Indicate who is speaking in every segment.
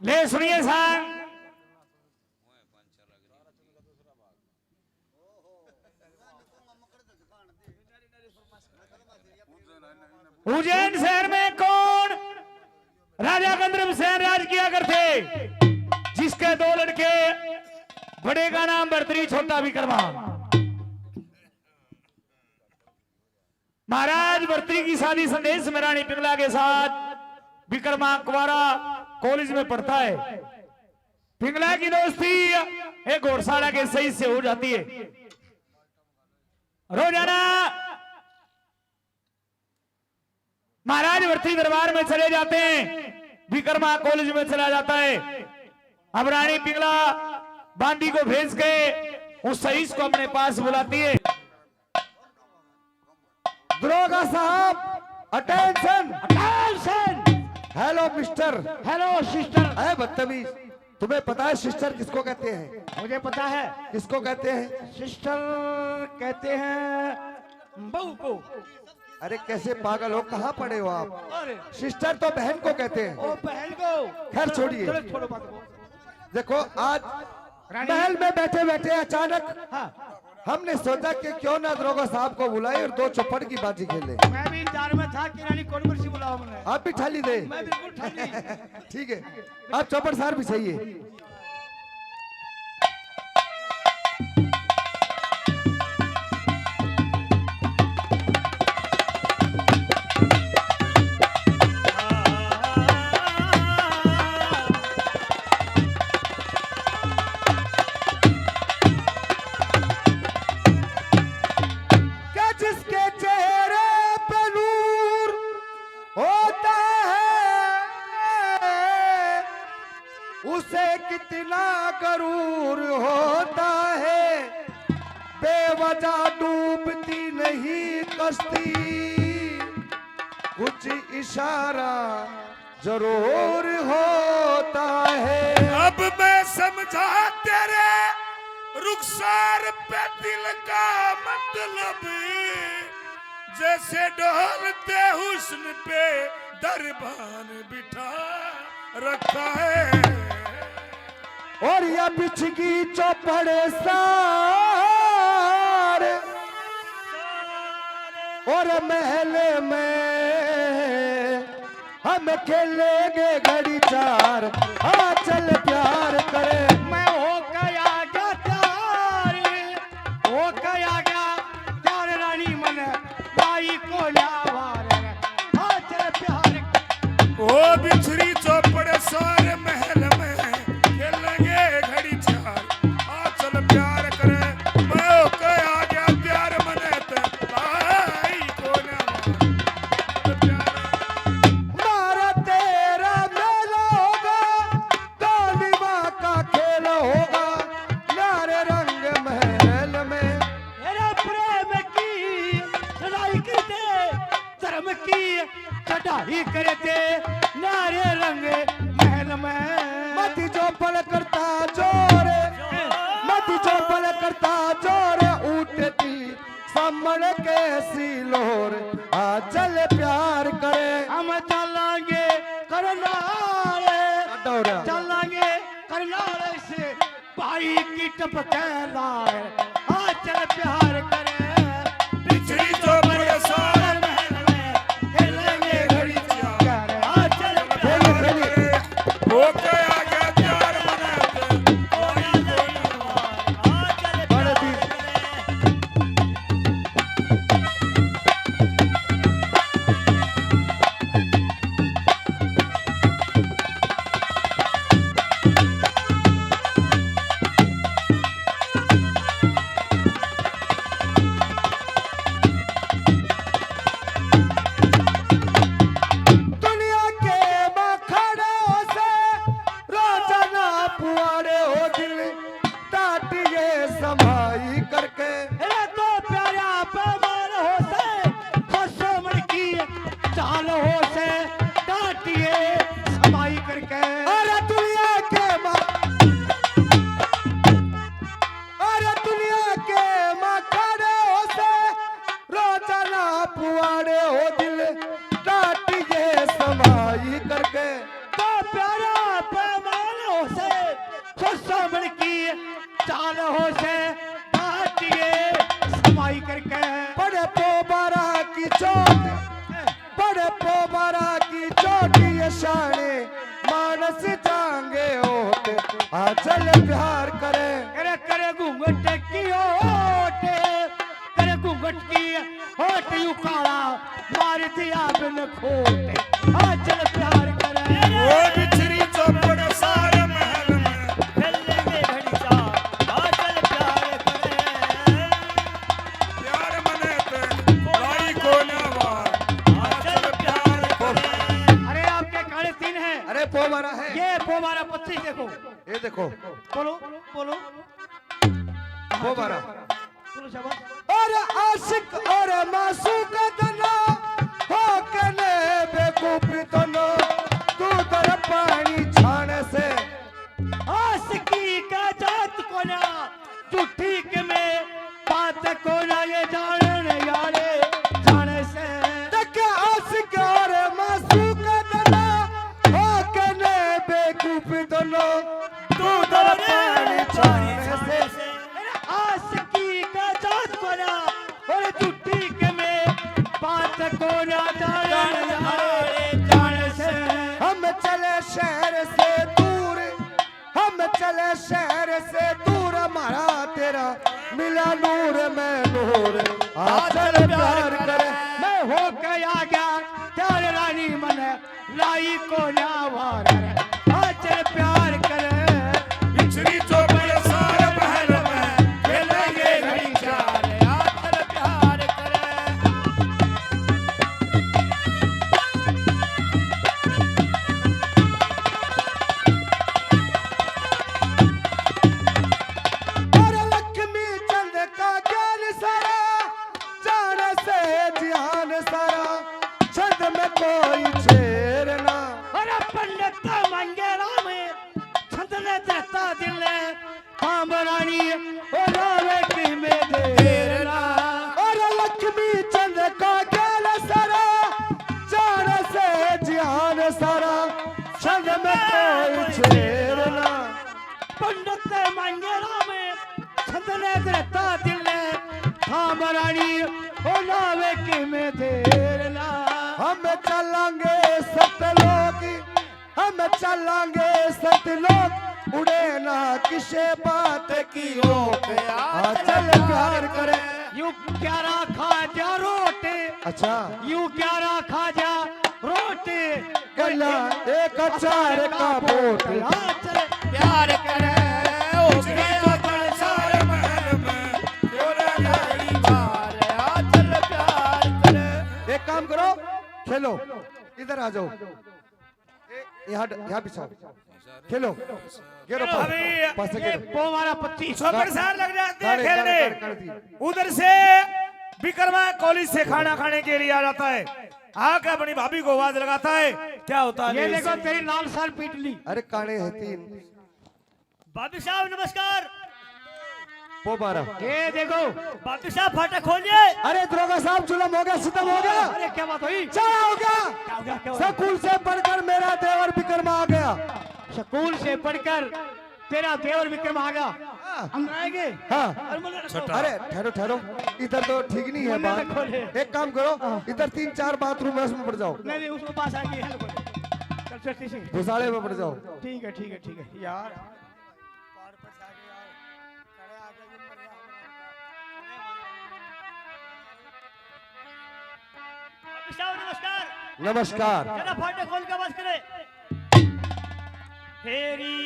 Speaker 1: ले सुनिए सांग। उज्जैन शहर में कौन राजा गंधर्व सेन राज किया करते, जिसके दो लड़के, बड़े का नाम भर्तरी, छोटा विक्रमा। महाराज भर्तरी की शादी संदेश में रानी पिंगला के साथ विक्रमा कुंवारा कॉलेज में पढ़ता है। पिंगला की दोस्ती एक घोड़शाला के सही से हो जाती है। रोजाना महाराज भर्तरी दरबार में चले जाते हैं, विक्रमा कॉलेज में चला जाता है। अब रानी पिंगला बांदी को भेज के उस सहीस को अपने पास बुलाती है।
Speaker 2: दरोगा साहब, attention
Speaker 1: attention.
Speaker 2: Hello mister.
Speaker 1: Hello sister.
Speaker 2: अरे बदतमीज, तुम्हें पता है सिस्टर किसको कहते हैं?
Speaker 1: मुझे पता है।
Speaker 2: किसको कहते हैं?
Speaker 1: सिस्टर कहते हैं बहू को।
Speaker 2: अरे कैसे पागल हो, कहाँ पड़े हो आप?
Speaker 1: अरे
Speaker 2: सिस्टर तो बहन को कहते हैं।
Speaker 1: ओ बहन को।
Speaker 2: खैर छोड़िए।
Speaker 1: चलो छोड़ो बात को।
Speaker 2: देखो आज महल में बैठे बैठे अचानक
Speaker 1: हाँ,
Speaker 2: हमने सोचा कि क्यों ना दरोगा साहब को बुलाए और दो चौपड़ की बाजी खेले।
Speaker 1: मैं भी इंतजार में था कि रानी कौन सी बुलाओ मैंने।
Speaker 2: आप भी ठाली दे।
Speaker 1: मैं बिल्कुल ठाली।
Speaker 2: ठीक है, आप चौपड़ सार भी सही है। कितना गरूर होता है, बेवजह डूबती नहीं कश्ती, कुछ इशारा जरूर होता है।
Speaker 3: अब मैं समझा तेरे रुखसार पे दिल का मतलब, जैसे डोलते हुस्न पे दरबान बिठा रखा है।
Speaker 2: और यह बिछगी चौपड़े सार और महल में हम खेलेंगे घड़ी चार, आ चल प्यार करे।
Speaker 1: मैं हो गया क्या प्यार, हो गया क्या प्यार रानी मन भाई को लावार, आ चल प्यार।
Speaker 3: ओ बिछड़ी चौपड़े सारे महल में खेलेंगे घड़ी चार, आ चल प्यार करे। मैं होके आ गया प्यार मने ते भाई को ना
Speaker 2: मारा तेरा मेला होगा, काली माँ का खेल होगा, नारे रंग महल में।
Speaker 1: मेरे प्रेम की लड़ाई करते, धर्म की चढ़ाई करते, नारे रंग महल में।
Speaker 2: मती जो पल करता जोरे, मती जो पल करता जोरे, उठती समण के सिलोर, आ चल प्यार करे।
Speaker 1: हम चलेंगे करनाले,
Speaker 2: दौड़ा
Speaker 1: चलेंगे करनाले से भाई की टपके लाए, आ चल प्यार करे।
Speaker 3: बिछड़ी चौपड़े सारे महल में
Speaker 1: खेलेंगे घड़ी चार, आ चल प्यार
Speaker 2: खेलिए खेलिए।
Speaker 3: होके आ गया प्यार मने ते भाई को ना।
Speaker 1: आ चल
Speaker 2: बड़े दी दुनिया के मखड़ों से रोजाना पुआरे हो दिल, टाटिए समाई करके।
Speaker 1: अरे तो प्यारा पैमान हो से, खुशमन की चाल हो से, डांटिए समाई करके।
Speaker 2: अरे दुनिया के अरे दुनिया के मखड़ों से रोजाना पुआरे हो दिल, टाटिए समाई करके।
Speaker 1: तो प्यारा पैमान
Speaker 4: से सामने की चाल हो से बाटिए समाई करके
Speaker 2: बड़े पोबारा की चोट, बड़े पोबारा की चोटी ये शाने मानस जांगे होते आ चल प्यार करे।
Speaker 4: करे करे घूंघट की ओट, करे घूंघट की ओट यू काला मार दिया बिन खोट आ चल प्यार करे।
Speaker 3: वो बिछड़ी चौपड़ सारे महल में
Speaker 4: खेलेंगे घड़ी चाल आ चल प्यार करे।
Speaker 3: प्यार मने ते लाई को नवार
Speaker 4: आ चल प्यार करे। अरे आपके काले तीन हैं,
Speaker 2: अरे पोबारा है,
Speaker 4: ये पोमारा 25 देखो,
Speaker 2: ये देखो
Speaker 4: बोलो बोलो
Speaker 2: पोबारा।
Speaker 4: बोलो शाबाश।
Speaker 2: और आशिक और मासूक तना हो कने बेकूफी तनो तू तर पानी छाने से।
Speaker 4: आशिकी का जात को ना झूठी के में बात को ना ये जाने यारे जाने से।
Speaker 2: तक आशिक और मासूक तना हो कने बेकूफी तनो तू तर पानी छाने से।
Speaker 4: आशिकी का जात को ना और झूठी के में बात को ना जाने यारे जाने से।
Speaker 2: हम चले शहर से दूर, हम चले शहर से दूर, हमारा तेरा मिला नूर में नूर आ चल प्यार करे।
Speaker 4: मैं हो गया गया चार रानी मन लाई को नावार आ चल प्यार करे।
Speaker 3: बिछड़ी चौपड़ सारे महल में खेलेंगे घड़ी चाल
Speaker 4: आ चल प्यार करे।
Speaker 2: और लक्ष्मी चंद का ज्ञान सारा, जान से ध्यान सारा, छंद में कोई छेर ना।
Speaker 4: अरे पंडित मंगेरा में छंदने देता दिल काम रानी ओ रावे की में देरना।
Speaker 2: और लक्ष्मी चंद का ज्ञान सारा, जान से ध्यान सारा, छंद में कोई छेर ना।
Speaker 4: पंडित मंगेरा में छंदने देता दिल काम रानी ओ रावे की में देरना।
Speaker 2: हम चलेंगे सतलोक, हम चलेंगे सतलोक, उड़े ना किसे बात की रोक आ चल प्यार करे।
Speaker 4: यू प्यारा खा जा रोटे,
Speaker 2: अच्छा
Speaker 4: यू प्यारा खा जा रोटे
Speaker 2: गला एक अचार का बोट।
Speaker 4: आ चल प्यार करे। ओ
Speaker 3: बिछड़ी चौपड़ सारे महल में खेलेंगे घड़ी चाल
Speaker 4: आ चल प्यार करे।
Speaker 2: एक काम करो, खेलो, इधर आ जाओ, यहाँ बिछाओ, खेलो, गिरो
Speaker 3: अभी
Speaker 2: पास से
Speaker 4: ये
Speaker 2: गिरो।
Speaker 4: पोमारा 25
Speaker 3: चौपड़ सार लग जाते हैं
Speaker 2: गाड़ी- गाड़ी-
Speaker 3: खेलने।
Speaker 2: गाड़ी- गाड़ी-
Speaker 3: उधर से विक्रमा कॉलेज से खाना खाने के लिए आ जाता है, आके अपनी भाभी को आवाज लगाता है। क्या होता है
Speaker 4: ये
Speaker 3: इससे?
Speaker 4: देखो तेरी लाल साल पीट ली।
Speaker 2: अरे काने है तीन
Speaker 4: भाभी साहब नमस्कार।
Speaker 2: पोबारा।
Speaker 4: ये देखो
Speaker 5: बापू साहब फाटक खोलिए।
Speaker 2: अरे दरोगा साहब जुलम हो गया, सितम हो गया,
Speaker 4: अरे क्या बात हुई?
Speaker 2: चढ़ा हो गया।
Speaker 4: क्या हो गया? क्या हो गया?
Speaker 2: स्कूल से पढ़कर मेरा देवर विक्रमा आ गया।
Speaker 4: स्कूल से पढ़कर तेरा देवर विक्रम आ गया। हम आएंगे।
Speaker 2: हाँ
Speaker 4: अरे मुन्ना रखो।
Speaker 3: छोटा।
Speaker 2: अरे ठहरो ठहरो, इधर तो ठीक नहीं है
Speaker 4: मुन्ना रखो ले।
Speaker 2: बात। एक काम करो, इधर 3-4 बाथरूम है, उसमें पड़ जाओ,
Speaker 4: नहीं नहीं उसको पास आएंगे। हेलो बोले। चल चल ठीक है।
Speaker 2: घुसाड़े में पड़ जाओ।
Speaker 4: ठीक है ठीक है ठीक है यार।
Speaker 5: बापू साहब नमस्कार।
Speaker 2: नमस्कार।
Speaker 5: जरा फाटक खोल के आवाज करे। फेरी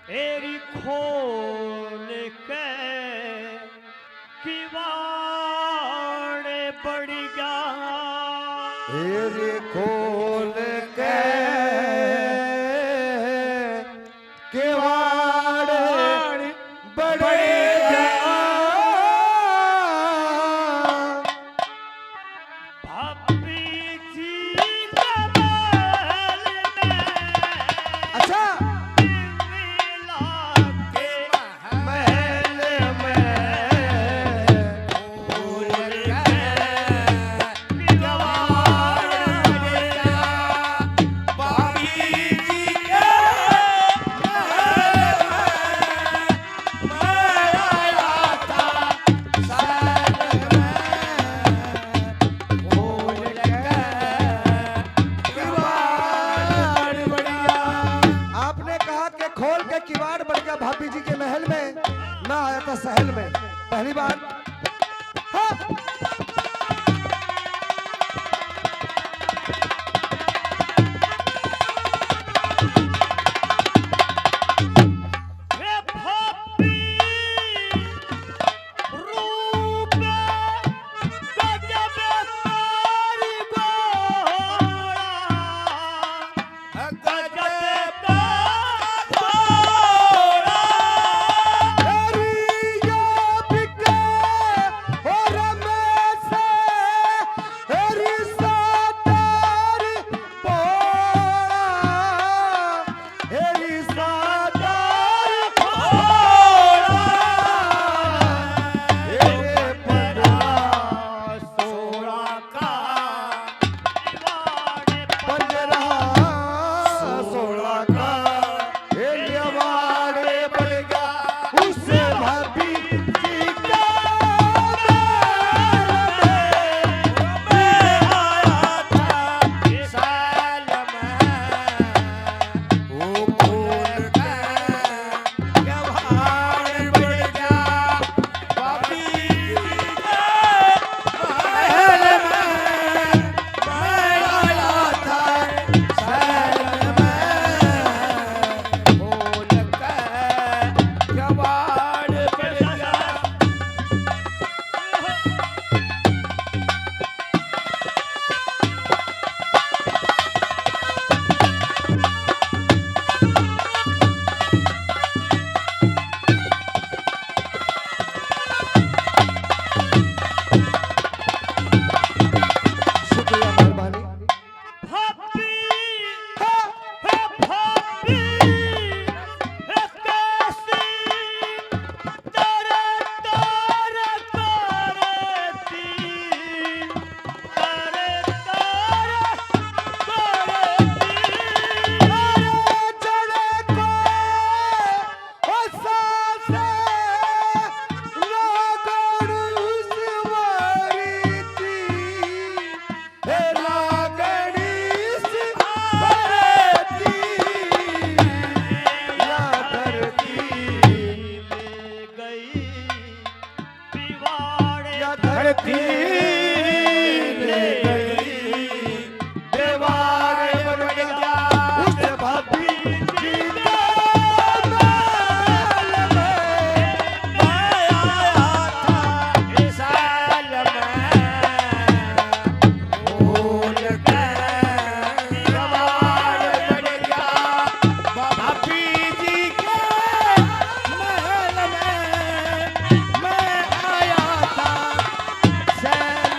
Speaker 5: फेरी खोल के किवाड़ पड़ गया।
Speaker 2: तेरे खोल के केवाड़ बड़े
Speaker 5: भाभी जी का महल में
Speaker 2: अच्छा
Speaker 5: मिला के
Speaker 2: महल में आया था सहल में पहली बार। हाँ।
Speaker 5: रे भाभी रूप गजब तारी गोरा गजब गोरा
Speaker 2: हरिया बिके और रमेश हरि सातार पोड़ा हरि सातार पोड़ा हे पड़ा
Speaker 5: सोरा का दीवाने
Speaker 2: पंजरा सोलह का वाड़े बढ़ गया उससे भाभी जी का शुक्रिया मेहरबानी।
Speaker 5: भाभी हे भाभी हे कैसी तारे तारे करती तारे तारे करती
Speaker 2: चले को ओ सासे लागड़ उसवारी थी हे लागड़ी उसवारी थी या धरती
Speaker 5: ले गई दीवाने
Speaker 2: या धरती ले गई देवारे बन गया उस भाभी जी का महल में
Speaker 4: महल में मैं आया था सैल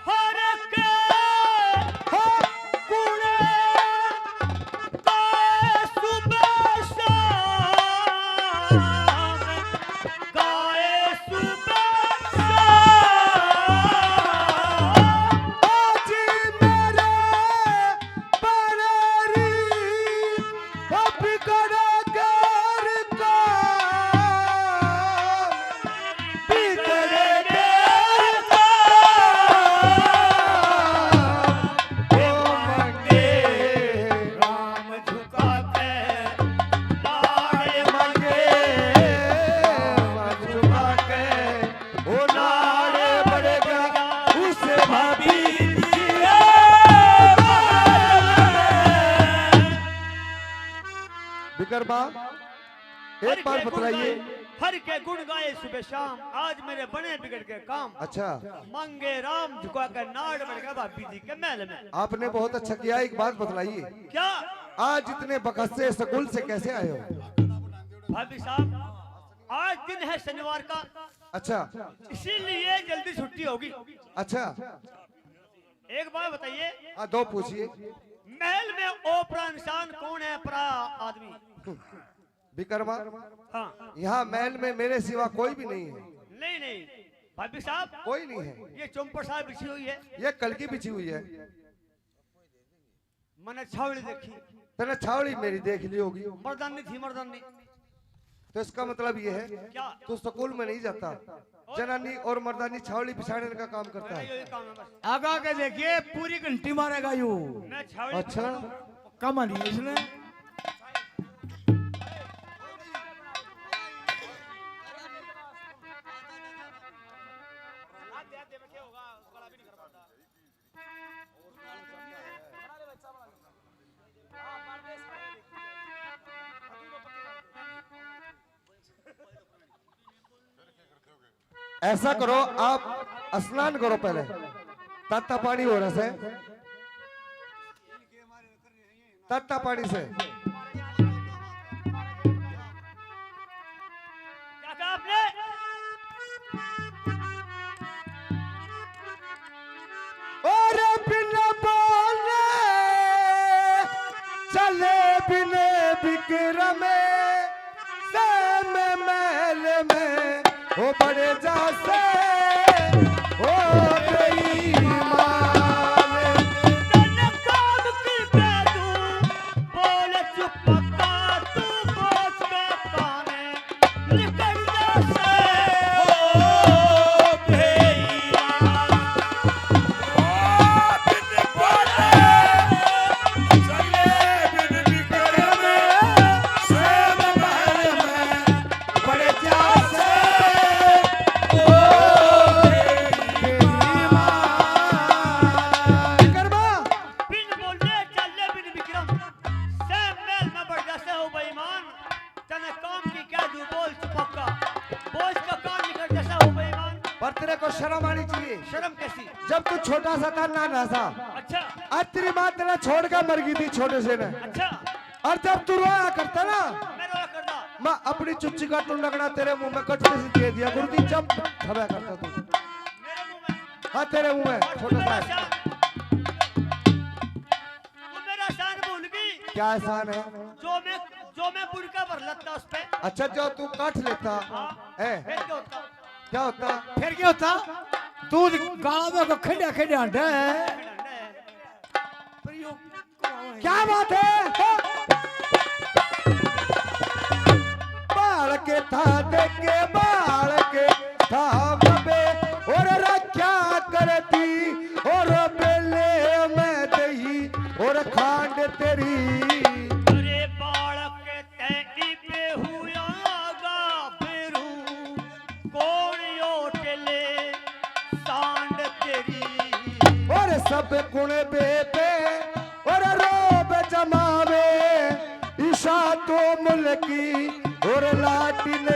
Speaker 5: हर के कुणे गाए सुबह शाम, गाए सुबह शाम।
Speaker 2: आज मेरे परारी अब करा कर काम बिगड़े कर काम ओ मंगे
Speaker 5: राम झुका के लाड़े
Speaker 2: मंगे मन झुका के ओ नाड़े बढ़ेगा उसे भाभी विकर्मा एक बार बतलाइए।
Speaker 5: हर के गुण गाए सुबह शाम, आज मेरे बने बिगड़ के काम।
Speaker 2: अच्छा
Speaker 5: मंगे राम झुका कर नाड़ बढ़ गया भाभी जी के महल में।
Speaker 2: आपने बहुत अच्छा किया। एक बात बतलाइए,
Speaker 5: क्या
Speaker 2: आज इतने बकस्से स्कूल से कैसे आए हो?
Speaker 5: भाभी साहब, आज दिन है शनिवार का,
Speaker 2: अच्छा
Speaker 5: इसीलिए जल्दी छुट्टी होगी।
Speaker 2: अच्छा
Speaker 5: एक बात बताइए,
Speaker 2: हाँ दो पूछिए।
Speaker 5: महल में ओपरा इंसान कौन है? परा आदमी।
Speaker 2: विकर्मा
Speaker 5: हाँ,
Speaker 2: यहाँ महल में मेरे सिवा कोई भी नहीं है।
Speaker 5: नहीं नहीं भाभी साहब,
Speaker 2: कोई नहीं है।
Speaker 5: ये चौंपड़ साहब बिछी हुई है,
Speaker 2: ये कल की बिछी हुई है।
Speaker 5: मैंने छावड़ी देखी,
Speaker 2: तेने छावड़ी मेरी देख ली होगी।
Speaker 5: मर्दानी थी, मर्दानी।
Speaker 2: तो इसका मतलब ये है
Speaker 5: क्या?
Speaker 2: तू स्कूल में नहीं जाता। जनानी और मर्दानी छावड़ी बिछाने का काम करता है।
Speaker 5: यही काम है बस।
Speaker 4: आगा के देखिए पूरी घंटी मारेगा यू।
Speaker 5: मैं छावड़ी
Speaker 2: अच्छा
Speaker 4: कमाल है इसने।
Speaker 2: ऐसा करो, आप स्नान करो पहले, ताता पानी हो रहा है, ताता पानी से।
Speaker 5: क्या कहा आपने?
Speaker 2: और बिना बोले चले बिने विक्रम से महल में ओ बड़े जासे ओ बेईमान।
Speaker 5: तने काम की तू बोल चुप का, तू बोझ के काने निकल जा से हो बेईमान।
Speaker 3: बिन बोले चले बिन विक्रम से महल में
Speaker 2: बड़े जासे ओ बेईमान। विक्रमा
Speaker 5: बिन बोले चले बिन विक्रम से महल में बढ़ जा से हो बेईमान। तने काम की क्या तू बोल चुप का, बोझ का कान निकल जा से हो बेईमान।
Speaker 2: पर तेरे को शर्म आनी चाहिए।
Speaker 5: शर्म कैसी?
Speaker 2: जब तू छोटा सा था ना था,
Speaker 5: अच्छा
Speaker 2: आज तेरी माँ तेरा छोड़ कर मर गई थी छोटे से ने।
Speaker 5: अच्छा,
Speaker 2: और जब तू रोया करता ना,
Speaker 5: मैं रोया करता।
Speaker 2: मैं अपनी चुच्ची का टुंडकड़ा तेरे मुंह में कटते से दे दिया गुरुजी। जब खबा करता तू,
Speaker 5: मेरे मुंह में
Speaker 2: हाँ तेरे मुंह में
Speaker 5: और तू
Speaker 2: छोटा
Speaker 5: मेरा
Speaker 2: सा।
Speaker 5: शान, तू मेरा शान भूल गई।
Speaker 2: क्या एहसान है?
Speaker 5: जो मैं बुड़का भर लेता उस पे।
Speaker 2: अच्छा जो तू काट लेता है,
Speaker 5: फिर क्या होता?
Speaker 2: क्या होता?
Speaker 4: फिर क्या होता? तू गाँव में खेड़ा खेड़ा है। पर यो
Speaker 2: क्या बात है? बाल के था देखे बाल के था बबे और रक्षा करती और बेले में दही और खांड तेरी।
Speaker 5: अरे बालक तैकी पे हुआ गा बेरू, कौन योटले सांड तेरी।
Speaker 2: और सब गुण बेबे और रोब जमावे ईशा तो मुल्की और लाटिन